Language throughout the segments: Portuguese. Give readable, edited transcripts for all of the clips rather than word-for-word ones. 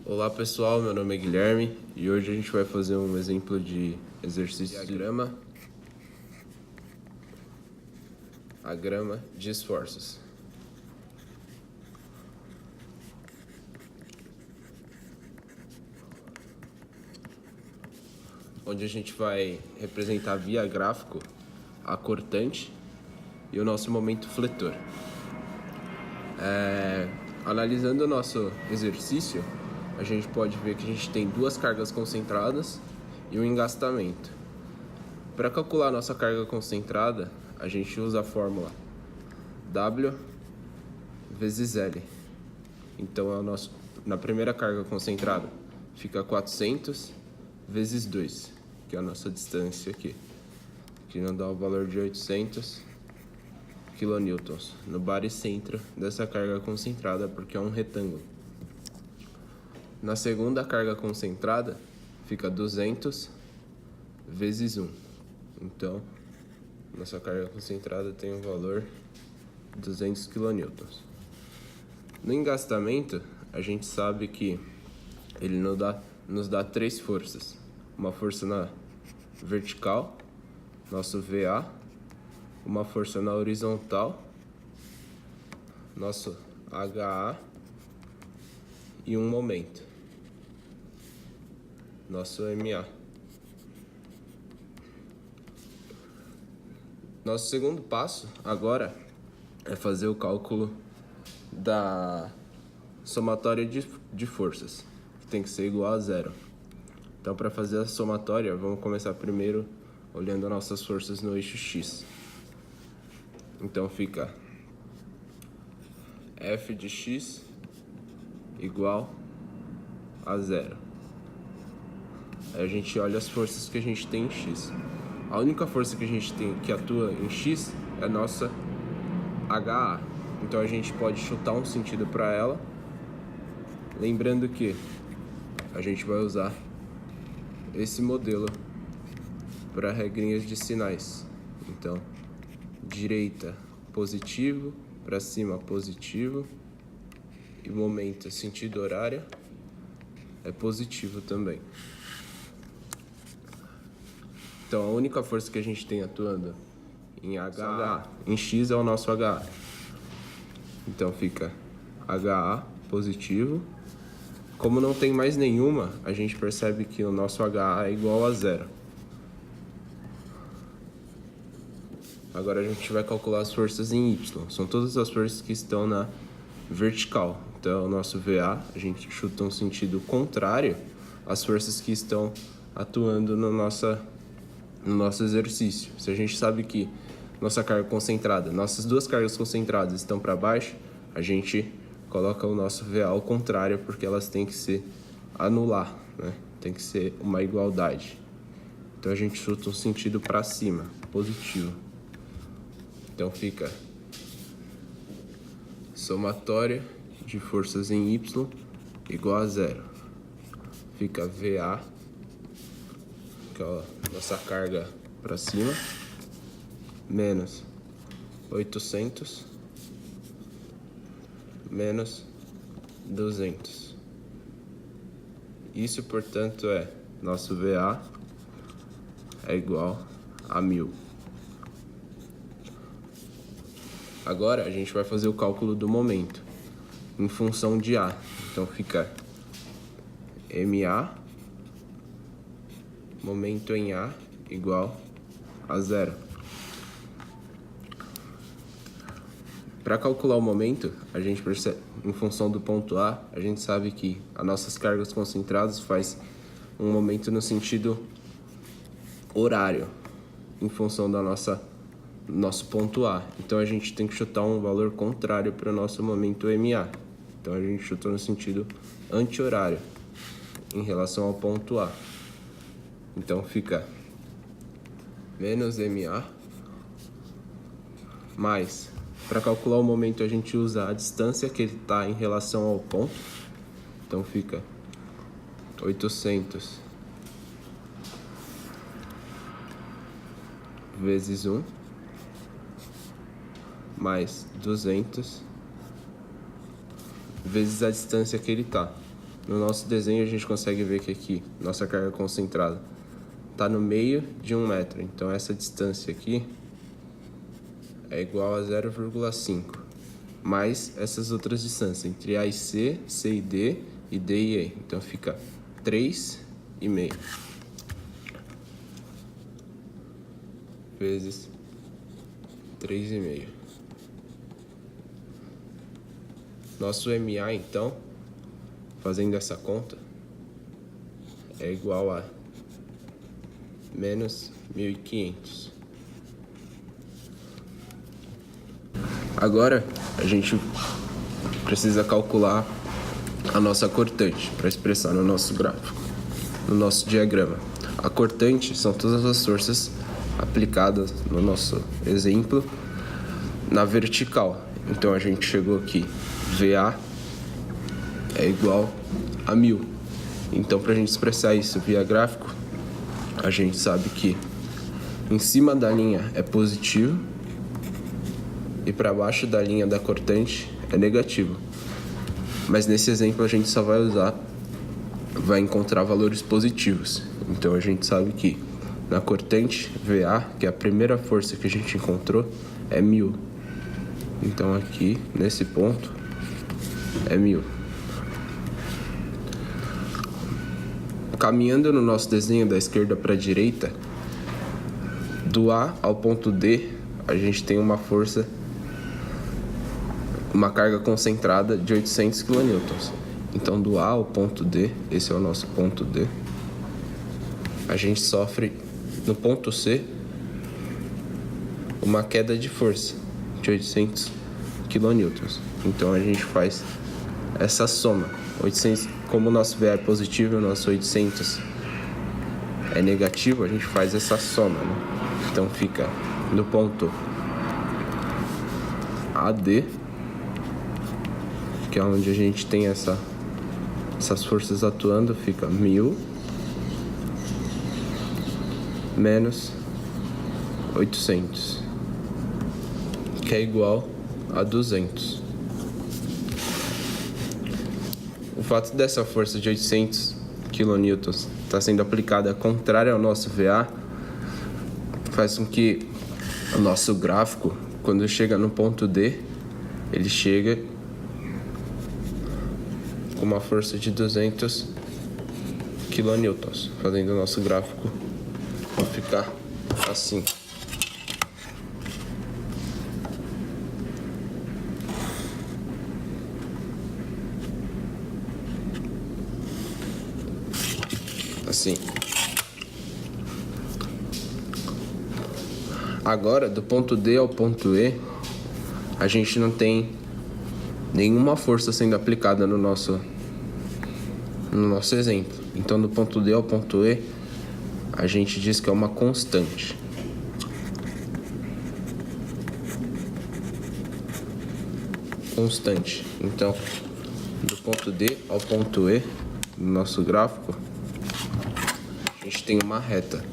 Olá pessoal, meu nome é Guilherme e hoje a gente vai fazer um exemplo de exercício de diagrama de esforços. Onde a gente vai representar via gráfico a cortante e o nosso momento fletor. Analisando o nosso exercício, a gente pode ver que a gente tem duas cargas concentradas e um engastamento. Para calcular a nossa carga concentrada, a gente usa a fórmula W vezes L. Então, na primeira carga concentrada fica 400 vezes 2, que é a nossa distância aqui, que nos dá o valor de 800 kilonewtons no baricentro dessa carga concentrada, porque é um retângulo. Na segunda carga concentrada fica 200 vezes 1. Então, nossa carga concentrada tem um valor de 200 kilonewtons. No engastamento, a gente sabe que ele nos dá três forças. Uma força na vertical, nosso VA, uma força na horizontal, nosso HA, e um momento, nosso MA. Nosso segundo passo agora é fazer o cálculo da somatória de forças, que tem que ser igual a zero. Então, para fazer a somatória, vamos começar primeiro olhando as nossas forças no eixo X. Então, fica F de X igual a zero. Aí a gente olha as forças que a gente tem em X. A única força que a gente tem que atua em X é a nossa HA. Então a gente pode chutar um sentido para ela, lembrando que a gente vai usar esse modelo para regrinhas de sinais. Então, direita positivo, para cima positivo, e momento sentido horário é positivo também. Então, a única força que a gente tem atuando em HA, em X é o nosso HA. Então, fica HA positivo. Como não tem mais nenhuma, a gente percebe que o nosso HA é igual a zero. Agora a gente vai calcular as forças em Y. São todas as forças que estão na vertical. Então, o nosso VA, a gente chuta um sentido contrário às forças que estão atuando no nosso exercício. Se a gente sabe que nossa carga concentrada, nossas duas cargas concentradas estão para baixo, a gente coloca o nosso VA ao contrário, porque elas têm que se anular, né? Tem que ser uma igualdade. Então a gente chuta um sentido para cima, positivo. Então fica somatória de forças em Y igual a zero. Fica VA, que é a nossa carga para cima, menos 800 menos 200. Isso, portanto, é nosso VA é igual a 1000. Agora a gente vai fazer o cálculo do momento em função de A. Então fica MA, momento em A, igual a zero. Para calcular o momento, a gente percebe, em função do ponto A, a gente sabe que as nossas cargas concentradas faz um momento no sentido horário, em função da nosso ponto A. Então a gente tem que chutar um valor contrário para o nosso momento MA. Então a gente chuta no sentido anti-horário em relação ao ponto A. Então fica menos MA mais, para calcular o momento a gente usa a distância que ele está em relação ao ponto. Então fica 800 vezes 1 mais 200 vezes a distância que ele está. no nosso desenho a gente consegue ver que aqui, nossa carga concentrada está no meio de 1 metro. Então essa distância aqui é igual a 0,5, mais essas outras distâncias, entre A e C, C e D, e D e E. Então fica 3,5 vezes 3,5. Nosso MA, então, fazendo essa conta, é igual a menos 1.500. Agora, a gente precisa calcular a nossa cortante para expressar no nosso gráfico, no nosso diagrama. A cortante são todas as forças aplicadas no nosso exemplo na vertical. Então a gente chegou aqui, VA é igual a 1.000. Então, para a gente expressar isso via gráfico, a gente sabe que em cima da linha é positivo e para baixo da linha da cortante é negativo. Mas nesse exemplo a gente só vai encontrar valores positivos. Então a gente sabe que na cortante VA, que é a primeira força que a gente encontrou, é 1.000. Então aqui, nesse ponto, é 1.000. Caminhando no nosso desenho da esquerda para a direita, do A ao ponto D, a gente tem uma força, uma carga concentrada de 800 kN. Então do A ao ponto D, esse é o nosso ponto D, a gente sofre no ponto C uma queda de força de 800 kN. Então a gente faz essa soma. 800, como o nosso VA é positivo e o nosso 800 é negativo, a gente faz essa soma, né? Então fica no ponto AD, que é onde a gente tem essas forças atuando, fica 1.000 menos 800, que é igual a 200. O fato dessa força de 800 kN estar sendo aplicada contrária ao nosso VA faz com que o nosso gráfico, quando chega no ponto D, ele chega com uma força de 200 kN, fazendo o nosso gráfico ficar assim. Assim. Agora, do ponto D ao ponto E, a gente não tem nenhuma força sendo aplicada no nosso exemplo. Então, do ponto D ao ponto E, a gente diz que é uma constante. Constante. Então, do ponto D ao ponto E, no nosso gráfico, a gente tem uma reta.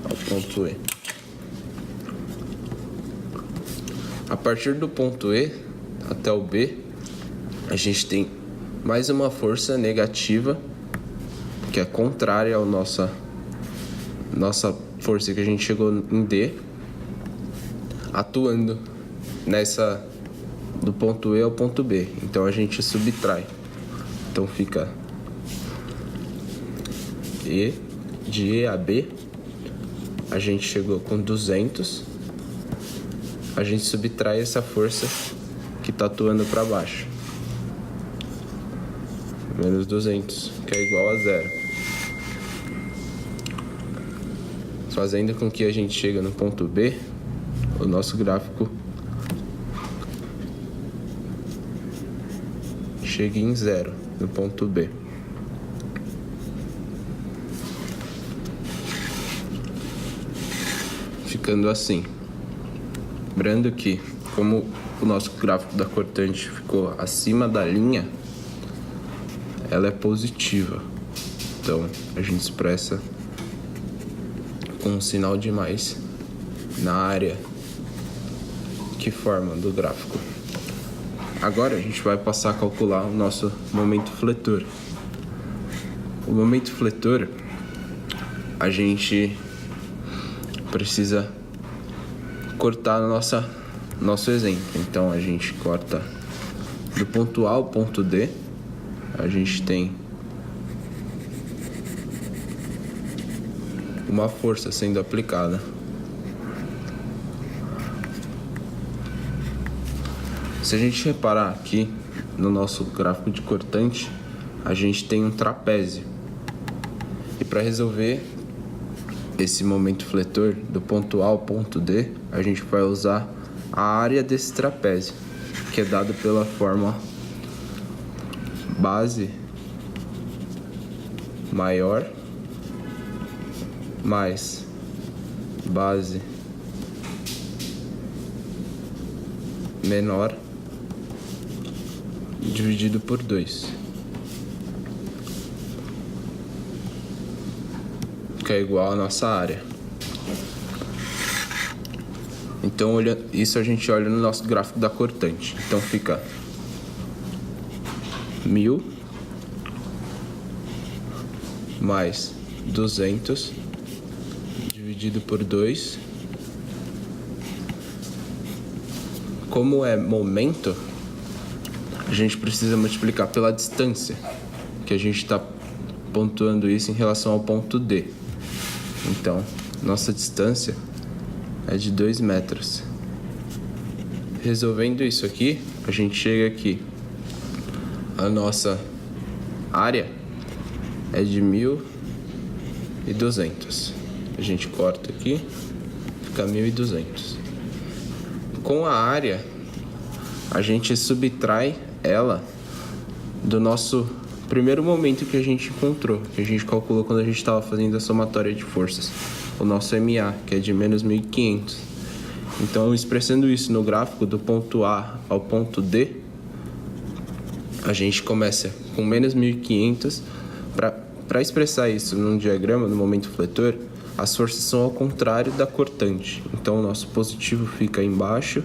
Ao ponto E. A partir do ponto E até o B, a gente tem mais uma força negativa, que é contrária à nossa força que a gente chegou em D, atuando nessa do ponto E ao ponto B. Então a gente subtrai. Então fica E, de E a B, a gente chegou com 200. A gente subtrai essa força que está atuando para baixo. Menos 200, que é igual a 0. Fazendo com que a gente chegue no ponto B, o nosso gráfico chegue em 0 no ponto B. Ficando assim. Lembrando que, como o nosso gráfico da cortante ficou acima da linha, ela é positiva. Então, a gente expressa com um sinal de mais na área que forma do gráfico. Agora a gente vai passar a calcular o nosso momento fletor. O momento fletor, a gente precisa cortar nosso exemplo. Então a gente corta do ponto A ao ponto D, a gente tem uma força sendo aplicada. Se a gente reparar aqui no nosso gráfico de cortante, a gente tem um trapézio. E para resolver esse momento fletor do ponto A ao ponto D, a gente vai usar a área desse trapézio, que é dado pela fórmula base maior mais base menor dividido por 2, que é igual à nossa área. Então, isso a gente olha no nosso gráfico da cortante. Então, fica 1000 mais 200 dividido por 2. Como é momento, a gente precisa multiplicar pela distância, que a gente está pontuando isso em relação ao ponto D. Então, nossa distância é de 2 metros. Resolvendo isso aqui, a gente chega aqui. A nossa área é de 1.200. A gente corta aqui, fica 1.200. Com a área, a gente subtrai ela do nosso primeiro momento que a gente encontrou, que a gente calculou quando a gente estava fazendo a somatória de forças, o nosso MA, que é de menos 1.500. Então, expressando isso no gráfico do ponto A ao ponto D, a gente começa com menos 1.500. Para expressar isso num diagrama, no momento fletor, as forças são ao contrário da cortante. Então, o nosso positivo fica embaixo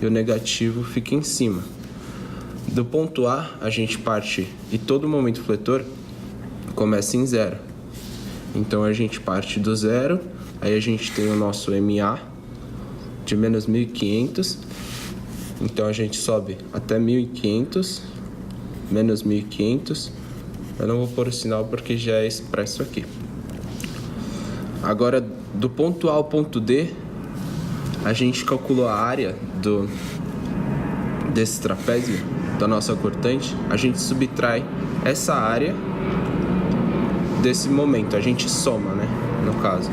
e o negativo fica em cima. Do ponto A, a gente parte, e todo momento fletor começa em 0. Então, a gente parte do 0, aí a gente tem o nosso MA de menos 1.500. Então, a gente sobe até 1.500, menos 1.500. Eu não vou pôr o sinal porque já é expresso aqui. Agora, do ponto A ao ponto D, a gente calculou a área desse trapézio, da nossa cortante. A gente subtrai essa área desse momento, a gente soma, né, no caso.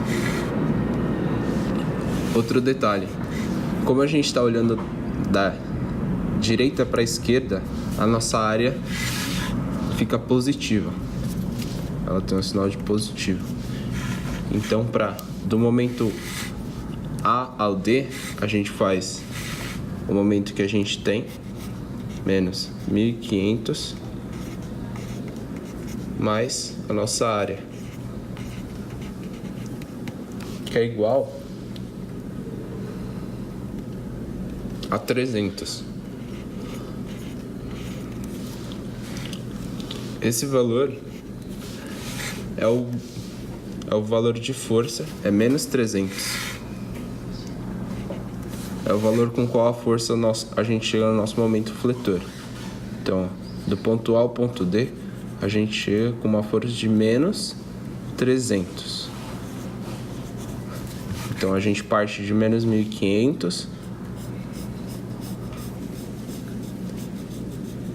Outro detalhe, como a gente está olhando da direita para a esquerda, a nossa área fica positiva. Ela tem um sinal de positivo. Então, do momento A ao D, a gente faz o momento que a gente tem, menos 1.500, mais a nossa área, que é igual a 300. Esse valor é o valor de força, é menos 300. É o valor com qual a força a gente chega no nosso momento fletor. Então, do ponto A ao ponto D, a gente chega com uma força de menos 300. Então, a gente parte de menos 1.500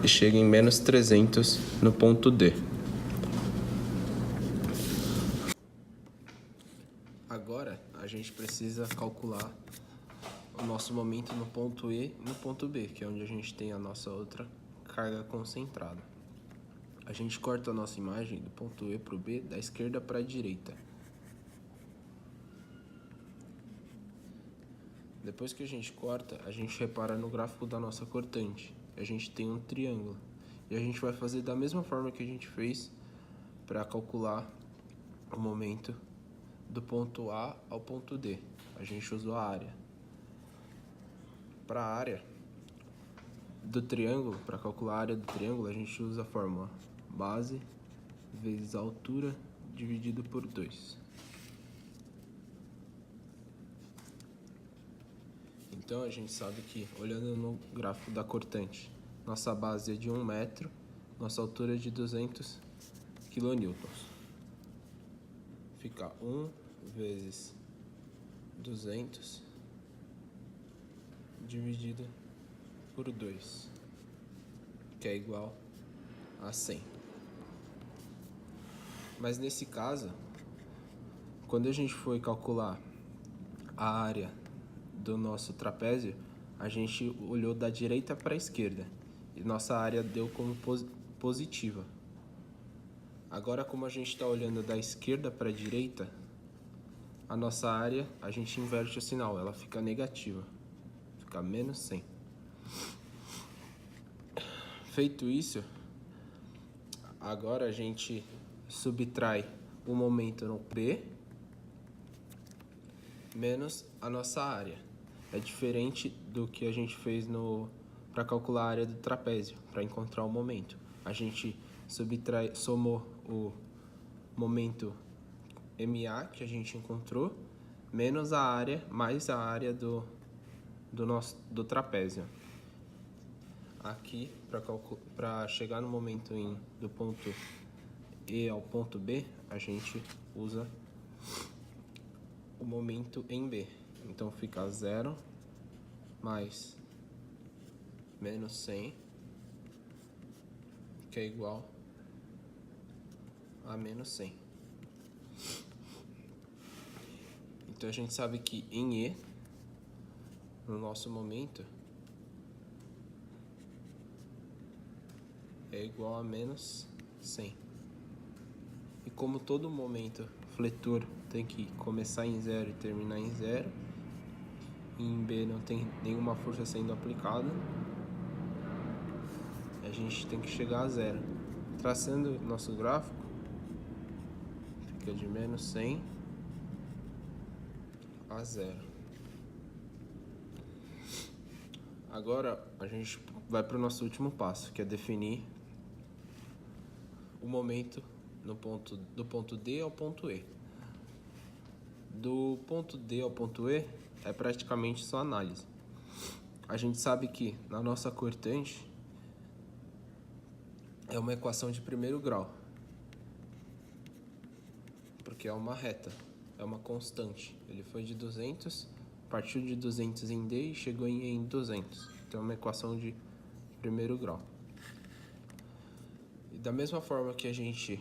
e chega em menos 300 no ponto D. Agora, a gente precisa calcular o nosso momento no ponto E e no ponto B, que é onde a gente tem a nossa outra carga concentrada. A gente corta a nossa imagem do ponto E para o B, da esquerda para a direita. Depois que a gente corta, a gente repara no gráfico da nossa cortante. A gente tem um triângulo. E a gente vai fazer da mesma forma que a gente fez para calcular o momento do ponto A ao ponto D. A gente usou a área. Para a área do triângulo, para calcular a área do triângulo, a gente usa a fórmula base vezes a altura dividido por 2. Então a gente sabe que, olhando no gráfico da cortante, nossa base é de 1 metro, nossa altura é de 200 kN. Fica 1 vezes 200 dividido por 2, que é igual a 100. Mas nesse caso, quando a gente foi calcular a área do nosso trapézio, a gente olhou da direita para a esquerda e nossa área deu como positiva. Agora, como a gente está olhando da esquerda para a direita, a nossa área, a gente inverte o sinal, ela fica negativa, fica menos 100. Feito isso, agora a gente subtrai o momento no P menos a nossa área. É diferente do que a gente fez para calcular a área do trapézio, para encontrar o momento. A gente somou o momento MA que a gente encontrou, menos a área, mais a área do trapézio. Aqui, para chegar no momento do ponto E ao ponto B, a gente usa o momento em B. Então fica 0 mais menos 100, que é igual a menos 100. Então a gente sabe que em E, no nosso momento, é igual a menos 100. E como todo momento fletor tem que começar em 0 e terminar em 0, e em B não tem nenhuma força sendo aplicada, a gente tem que chegar a 0. Traçando nosso gráfico, fica de menos 100 a 0. Agora a gente vai para o nosso último passo, que é definir o momento do ponto D ao ponto E. Do ponto D ao ponto E é praticamente só análise. A gente sabe que na nossa cortante é uma equação de primeiro grau, porque é uma reta, é uma constante. Ele foi de 200, partiu de 200 em D e chegou em 200. Então é uma equação de primeiro grau. E da mesma forma que a gente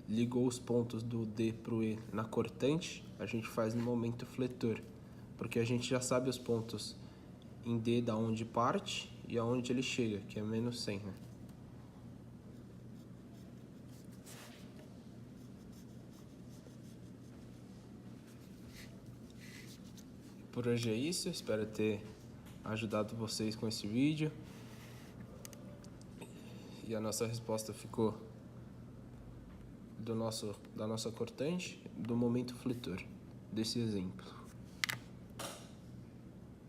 ligou os pontos do D para o E na cortante, a gente faz no momento fletor, porque a gente já sabe os pontos em D da onde parte e aonde ele chega, que é menos 100, né? Por hoje é isso, espero ter ajudado vocês com esse vídeo. E a nossa resposta ficou da nossa cortante, do momento fletor, desse exemplo.